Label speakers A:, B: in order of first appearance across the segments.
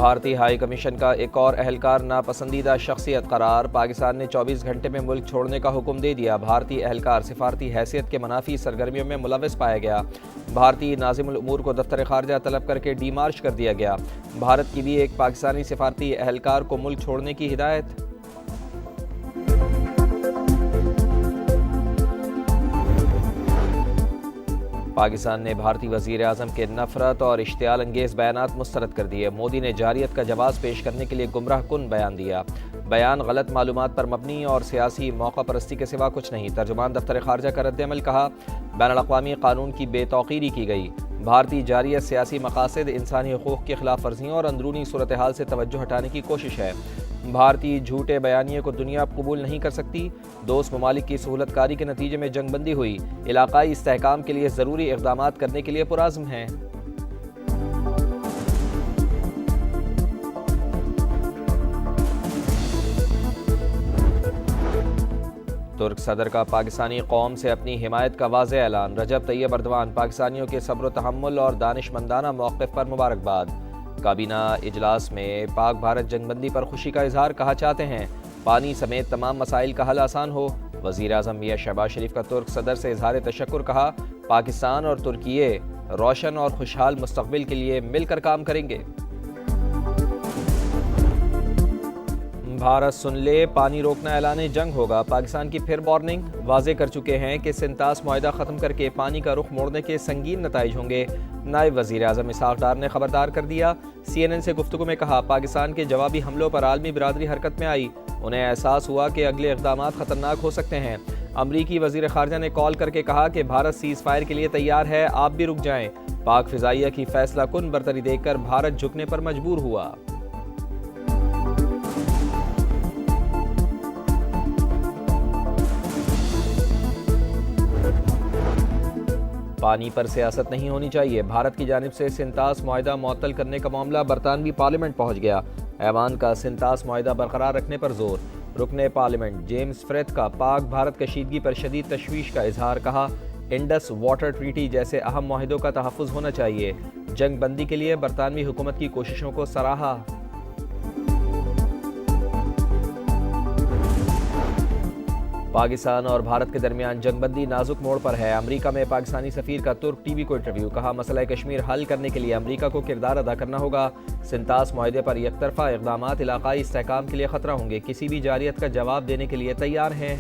A: بھارتی high commission کا ایک اور اہلکار ناپسندیدہ شخصیت قرار، پاکستان نے 24 گھنٹے میں ملک چھوڑنے کا حکم دے دیا۔ بھارتی اہلکار سفارتی حیثیت کے منافی سرگرمیوں میں ملوث پایا گیا۔ بھارتی ناظم الامور کو دفتر خارجہ طلب کر کے ڈی مارچ کر دیا گیا۔ بھارت کی بھی ایک پاکستانی سفارتی اہلکار کو ملک چھوڑنے کی ہدایت۔ پاکستان نے بھارتی وزیر اعظم کے نفرت اور اشتعال انگیز بیانات مسترد کر دیے۔ مودی نے جارحیت کا جواز پیش کرنے کے لیے گمراہ کن بیان دیا۔ بیان غلط معلومات پر مبنی اور سیاسی موقع پرستی کے سوا کچھ نہیں۔ ترجمان دفتر خارجہ کا رد عمل، کہا بین الاقوامی قانون کی بے توقیری کی گئی۔ بھارتی جارحیت سیاسی مقاصد، انسانی حقوق کی خلاف ورزیوں اور اندرونی صورتحال سے توجہ ہٹانے کی کوشش ہے۔ بھارتی جھوٹے بیانیے کو دنیا قبول نہیں کر سکتی۔ دوست ممالک کی سہولت کاری کے نتیجے میں جنگ بندی ہوئی، علاقائی استحکام کے لیے ضروری اقدامات کرنے کے لیے پرعزم ہیں۔ ترک صدر کا پاکستانی قوم سے اپنی حمایت کا واضح اعلان۔ رجب طیب ایردوان پاکستانیوں کے صبر و تحمل اور دانشمندانہ موقف پر مبارکباد۔ کابینہ اجلاس میں پاک بھارت جنگ بندی پر خوشی کا اظہار، کہا چاہتے ہیں پانی سمیت تمام مسائل کا حل آسان ہو۔ وزیر اعظم میاں شہباز شریف کا ترک صدر سے اظہار تشکر، کہا پاکستان اور ترکیے روشن اور خوشحال مستقبل کے لیے مل کر کام کریں گے۔ بھارت سن لے، پانی روکنا اعلان جنگ ہوگا۔ پاکستان کی پھر وارننگ، واضح کر چکے ہیں کہ سنتاس معاہدہ ختم کر کے پانی کا رخ موڑنے کے سنگین نتائج ہوں گے۔ نائب وزیر اعظم اسحاق ڈار نے خبردار کر دیا۔ سی این این سے گفتگو میں کہا پاکستان کے جوابی حملوں پر عالمی برادری حرکت میں آئی۔ انہیں احساس ہوا کہ اگلے اقدامات خطرناک ہو سکتے ہیں۔ امریکی وزیر خارجہ نے کال کر کے کہا کہ بھارت سیز فائر کے لیے تیار ہے، آپ بھی رک جائیں۔ پاک فضائیہ کی فیصلہ کن برتری دیکھ کر بھارت جھکنے پر مجبور ہوا۔ پانی پر سیاست نہیں ہونی چاہیے۔ بھارت کی جانب سے سنتاس معاہدہ معطل کرنے کا معاملہ برطانوی پارلیمنٹ پہنچ گیا۔ ایوان کا سنتاس معاہدہ برقرار رکھنے پر زور۔ رکن پارلیمنٹ جیمز فریتھ کا پاک بھارت کشیدگی پر شدید تشویش کا اظہار، کہا انڈس واٹر ٹریٹی جیسے اہم معاہدوں کا تحفظ ہونا چاہیے۔ جنگ بندی کے لیے برطانوی حکومت کی کوششوں کو سراہا۔ پاکستان اور بھارت کے درمیان جنگ بندی نازک موڑ پر ہے۔ امریکہ میں پاکستانی سفیر کا ترک ٹی وی کو انٹرویو، کہا مسئلہ کشمیر حل کرنے کے لیے امریکہ کو کردار ادا کرنا ہوگا۔ سنتاس معاہدے پر یک طرفہ اقدامات علاقائی استحکام کے لیے خطرہ ہوں گے، کسی بھی جارحیت کا جواب دینے کے لیے تیار ہیں۔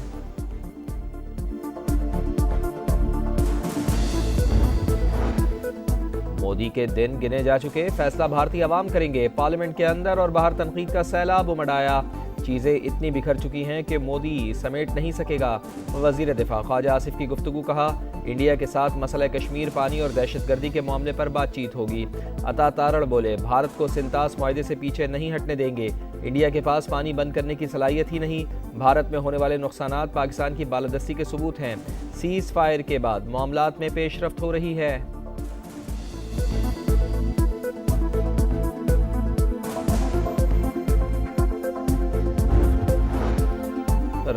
A: مودی کے دن گنے جا چکے، فیصلہ بھارتی عوام کریں گے۔ پارلیمنٹ کے اندر اور باہر تنقید کا سیلاب امڑ آیا۔ چیزیں اتنی بکھر چکی ہیں کہ مودی سمیٹ نہیں سکے گا۔ وزیر دفاع خواجہ آصف کی گفتگو، کہا انڈیا کے ساتھ مسئلہ کشمیر، پانی اور دہشت گردی کے معاملے پر بات چیت ہوگی۔ عطا تارڑ بولے بھارت کو سنتاس معاہدے سے پیچھے نہیں ہٹنے دیں گے۔ انڈیا کے پاس پانی بند کرنے کی صلاحیت ہی نہیں۔ بھارت میں ہونے والے نقصانات پاکستان کی بالادستی کے ثبوت ہیں۔ سیز فائر کے بعد معاملات میں پیش رفت ہو رہی ہے۔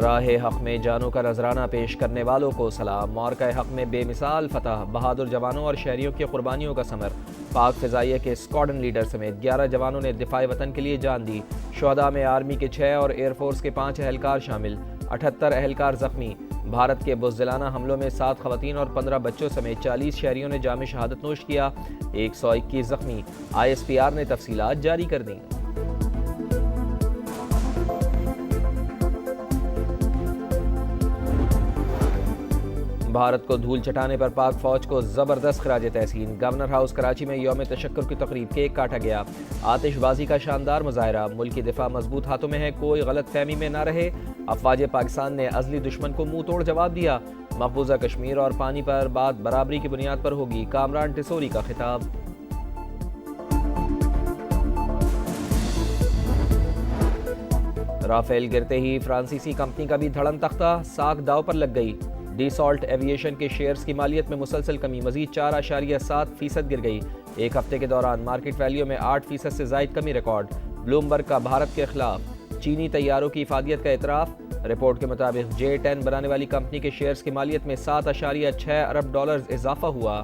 A: راہ حق میں جانوں کا نذرانہ پیش کرنے والوں کو سلام۔ معرکہ حق میں بے مثال فتح، بہادر جوانوں اور شہریوں کی قربانیوں کا ثمر۔ پاک فضائیہ کے اسکواڈرن لیڈر سمیت 11 جوانوں نے دفاع وطن کے لیے جان دی۔ شہداء میں آرمی کے 6 اور ایئر فورس کے 5 اہلکار شامل، 78 اہلکار زخمی۔ بھارت کے بزدلانہ حملوں میں 7 خواتین اور 15 بچوں سمیت 40 شہریوں نے جام شہادت نوش کیا، 121 زخمی۔ ISPR نے تفصیلات جاری کر دیں۔ بھارت کو دھول چٹانے پر پاک فوج کو زبردست خراج تحسین۔ گورنر ہاؤس کراچی میں یوم تشکر کی تقریب، کیک کاٹا گیا۔ آتش بازی کا شاندار مظاہرہ۔ ملکی دفاع مضبوط ہاتھوں میں ہے، کوئی غلط فہمی میں نہ رہے۔ افواج پاکستان نے ازلی دشمن کو منہ توڑ جواب دیا۔ مقبوضہ کشمیر اور پانی پر بات برابری کی بنیاد پر ہوگی، کامران ٹسوری کا خطاب۔ رافیل گرتے ہی فرانسیسی کمپنی کا بھی دھڑم تختہ، ساکھ داؤ پر لگ گئی۔ ڈی سالٹ ایویشن کے شیئرز کی مالیت میں مسلسل کمی، مزید 4.7% گر گئی۔ ایک ہفتے کے دوران مارکیٹ ویلیو میں 8% سے زائد کمی ریکارڈ۔ بلومبرگ کا بھارت کے خلاف چینی طیاروں کی افادیت کا اعتراف۔ رپورٹ کے مطابق J10 بنانے والی کمپنی کے شیئرز کی مالیت میں $7.6 ارب اضافہ ہوا۔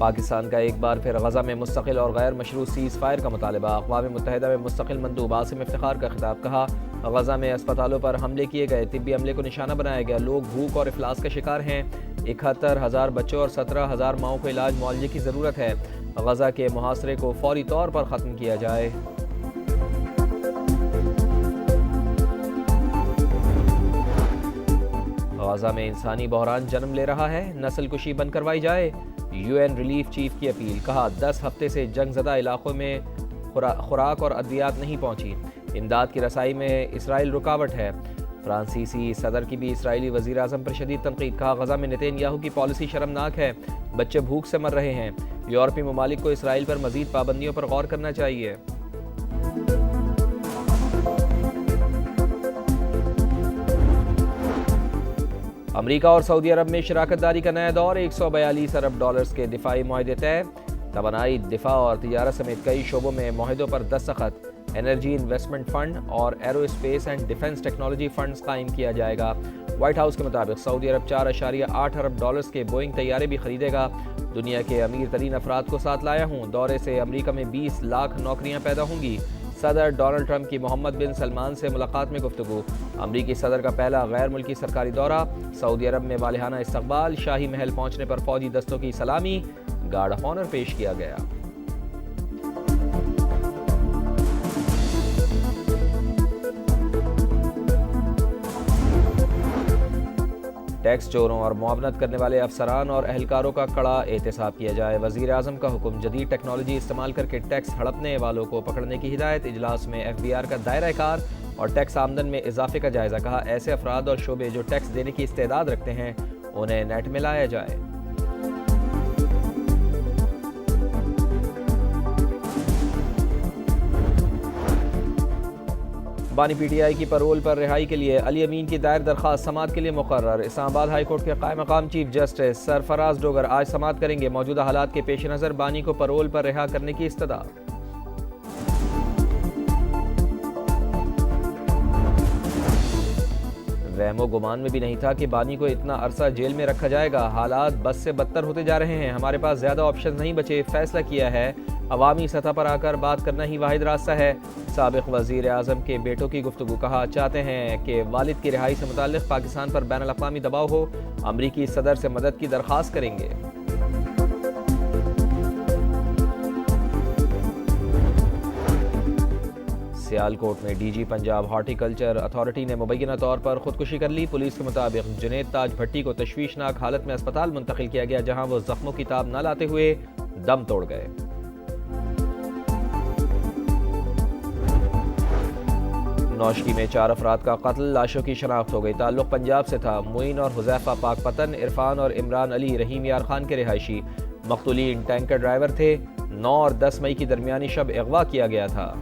A: پاکستان کا ایک بار پھر غزہ میں مستقل اور غیر مشروط سیز فائر کا مطالبہ۔ اقوام متحدہ میں مستقل مندوب عاصم افتخار کا خطاب، کہا غزہ میں اسپتالوں پر حملے کیے گئے، طبی عملے کو نشانہ بنایا گیا، لوگ بھوک اور افلاس کا شکار ہیں، 71,000 بچوں اور 17,000 ماؤں کو علاج معالجے کی ضرورت ہے، غزہ کے محاصرے کو فوری طور پر ختم کیا جائے۔ غزہ میں انسانی بحران جنم لے رہا ہے، نسل کشی بند کروائی جائے، یو این ریلیف چیف کی اپیل، کہا 10 ہفتے سے جنگ زدہ علاقوں میں خوراک اور ادویات نہیں پہنچی، امداد کی رسائی میں اسرائیل رکاوٹ ہے۔ فرانسیسی صدر کی بھی اسرائیلی وزیر اعظم پر شدید تنقید، کہا غزہ میں نتن یاہو کی پالیسی شرمناک ہے، بچے بھوک سے مر رہے ہیں، یورپی ممالک کو اسرائیل پر مزید پابندیوں پر غور کرنا چاہیے۔ امریکہ اور سعودی عرب میں شراکت داری کا نیا دور، $142 ارب کے دفاعی معاہدے طے، توانائی، دفاع اور تجارت سمیت کئی شعبوں میں معاہدوں پر دستخط، انرجی انویسٹمنٹ فنڈ اور arrow space and defence technology funds قائم کیا جائے گا۔ وائٹ ہاؤس کے مطابق سعودی عرب $4.8 ارب کے بوئنگ طیارے بھی خریدے گا۔ دنیا کے امیر ترین افراد کو ساتھ لایا ہوں، دورے سے امریکہ میں 20 لاکھ نوکریاں پیدا ہوں گی۔ صدر ڈونلڈ ٹرمپ کی محمد بن سلمان سے ملاقات میں گفتگو، امریکی صدر کا پہلا غیر ملکی سرکاری دورہ، سعودی عرب میں والہانہ استقبال، شاہی محل پہنچنے پر فوجی دستوں کی سلامی، گارڈ آف آنر پیش کیا گیا۔ ٹیکس چوروں اور معاونت کرنے والے افسران اور اہلکاروں کا کڑا احتساب کیا جائے، وزیر اعظم کا حکم، جدید ٹیکنالوجی استعمال کر کے ٹیکس ہڑپنے والوں کو پکڑنے کی ہدایت۔ اجلاس میں ایف بی آر کا دائرہ کار اور ٹیکس آمدن میں اضافے کا جائزہ، کہا ایسے افراد اور شعبے جو ٹیکس دینے کی استعداد رکھتے ہیں انہیں نیٹ میں لایا جائے۔ بانی پی ٹی آئی کی پرول پر رہائی کے لیے علی امین کی دائر درخواست سماعت کے لیے مقرر۔ اسلام آباد ہائی کورٹ کے قائم مقام چیف جسٹس سرفراز ڈوگر آج سماعت کریں گے۔ موجودہ حالات کے پیش نظر بانی کو پرول پر رہا کرنے کی استدعا۔ وہم و گمان میں بھی نہیں تھا کہ بانی کو اتنا عرصہ جیل میں رکھا جائے گا، حالات بس سے بدتر ہوتے جا رہے ہیں، ہمارے پاس زیادہ آپشنز نہیں بچے، فیصلہ کیا ہے عوامی سطح پر آ کر بات کرنا ہی واحد راستہ ہے۔ سابق وزیر اعظم کے بیٹوں کی گفتگو، کہا چاہتے ہیں کہ والد کی رہائی سے متعلق پاکستان پر بین الاقوامی دباؤ ہو، امریکی صدر سے مدد کی درخواست کریں گے۔ سیالکوٹ میں D G Punjab horticulture authority نے مبینہ طور پر خودکشی کر لی۔ پولیس کے مطابق جنید تاج بھٹی کو تشویشناک حالت میں اسپتال منتقل کیا گیا، جہاں وہ زخموں کی تاب نہ لاتے ہوئے دم توڑ گئے۔ نوشکی میں 4 افراد کا قتل، لاشوں کی شناخت ہو گئی، تعلق پنجاب سے تھا۔ معین اور حذیفہ پاک پتن، عرفان اور عمران علی رحیم یار خان کے رہائشی، مقتولین ٹینکر ڈرائیور تھے۔ 9 اور 10 مئی کی درمیانی شب اغوا کیا گیا تھا۔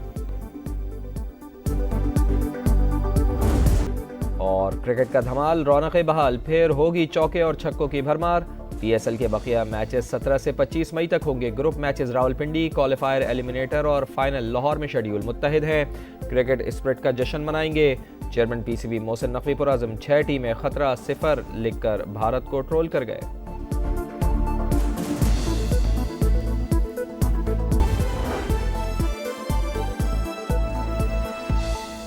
A: اور کرکٹ کا دھمال، رونقیں بحال، پھر ہوگی چوکے اور چھکوں کی بھرمار۔ پی ایس ایل کے بقیہ میچز 17 سے 25 مئی تک ہوں گے۔ گروپ میچز راولپنڈی، کوالیفائر، ایلیمنیٹر اور فائنل لاہور میں شیڈیول متحد ہیں۔ کرکٹ اسپرٹ کا جشن منائیں گے۔ Chairman P C B Mohsin Naqvi پرعزم، 6 ٹیمیں خطرہ 0 لکھ کر بھارت کو ٹرول کر گئے۔